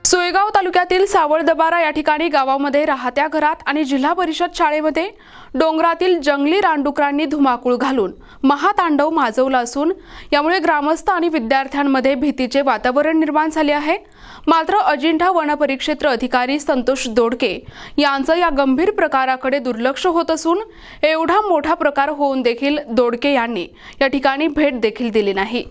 सोयगाव तालुक्यातील सावळदबारा या ठिकाणी गावामध्ये राहत्या घरात आणि जिल्हा परिषद शाळेमध्ये डोंगरातील जंगली रानडुकरांनी धुमाकूळ घालून महातांडव माजवला असून यामुळे ग्रामस्थ आणि विद्यार्थ्यांमध्ये भीतीचे वातावरण निर्माण झाले आहे। मात्र अजिंठा वनपरिक्षेत्र अधिकारी संतोष दोडके यांचं या गंभीर प्रकाराकडे दुर्लक्ष होत असून एवढा मोठा प्रकार होऊन देखील दोडके यांनी या ठिकाणी भेट देखील दिली नाही।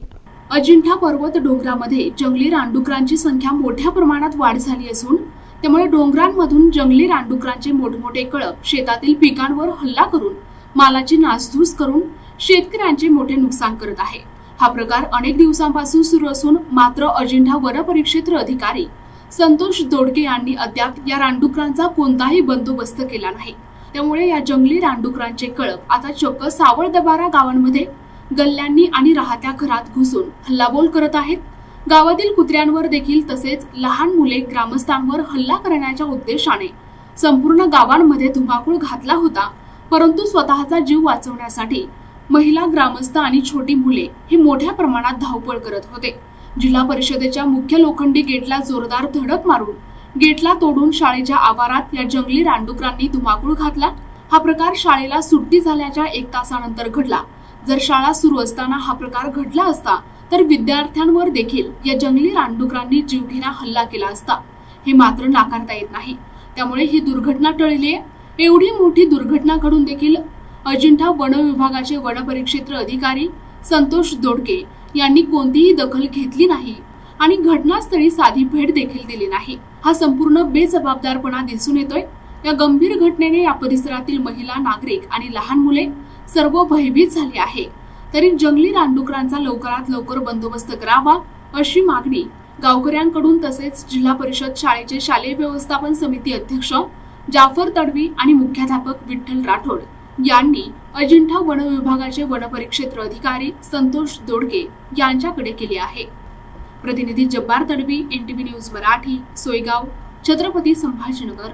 अजिंठा पर्वत डोंगरामध्ये जंगली रानडुकरांची संख्या मोठ्या प्रमाणात वाढ झाली असून त्यामुळे डोंगरांमधून जंगली रानडुकरांचे मोठमोठे कळप शेतातील पिकांवर हल्ला करून मालाची नासधूस करून शेतकऱ्यांचे मोठे नुकसान करत आहे। हा प्रकार अनेक दिवसांपासून सुरू असून मात्र अजिंठा वनपरिक्षेत्र अधिकारी संतोष दोडके यांनी अद्याप या रानडुकरांचा कोणताही बंदोबस्त केला नाही। त्यामुळे या जंगली रानडुकरांचे कळप आता चक्क सावळदबारा गावांमध्ये गल्ल्यांनी आणि राहत्या घरात घुसून हल्लाबोल करत आहेत। गावातील कुत्र्यांवर देखील तसेच लहान मुले ग्रामस्थांवर हल्ला करण्याच्या उद्देशाने संपूर्ण गावांमध्ये धुमाकूळ घातला होता, परंतु स्वतःचा जीव वाचवण्यासाठी महिला, ग्रामस्थ आणि छोटी मुले हे मोठ्या प्रमाणात धावपळ करत होते। जिल्हा परिषदेच्या मुख्य लोखंडी गेटला जोरदार धडक मारून गेटला तोडून शाळेच्या आवारात या जंगली रानडुकरांनी धुमाकूळ घातला। हा प्रकार शाळेला सुट्टी झाल्याच्या 1 तासानंतर घडला। जर शाळा सुरू असताना हा प्रकार घडला असता तर विद्यार्थ्यांवर देखील या जंगली रानडुकरांनी जीवघेणा हल्ला केला असता, हे मात्र नाकारता येत नाही। त्यामुळे ही दुर्घटना टळली आहे। एवढी मोठी दुर्घटना घडून देखील अजिंठा वन विभागाचे वनपरिक्षेत्र अधिकारी संतोष दोडके यांनी कोणतीही दखल घेतली नाही आणि घटनास्थळी साधी भेट देखील दिली नाही। हा संपूर्ण बेजबाबदारपणा दिसून येतोय। या गंभीर घटनेने या परिसरातील महिला, नागरिक आणि लहान मुले सर्व भयभीत झाले आहे। तरी जंगली रानडुकरांचा लवकरात लवकर बंदोबस्त करावा अशी मागणी गावकऱ्यांकडून तसेच जिल्हा परिषद शाळेचे शालेय व्यवस्थापन समिती अध्यक्ष जाफर तडवी आणि मुख्याध्यापक विठ्ठल राठोड यांनी अजिंठा वन विभागाचे वनपरिक्षेत्र अधिकारी संतोष दोडके यांच्याकडे केली आहे। प्रतिनिधी जब्बार तडवी, NTV न्यूज मराठी, सोयगाव, छत्रपती संभाजीनगर।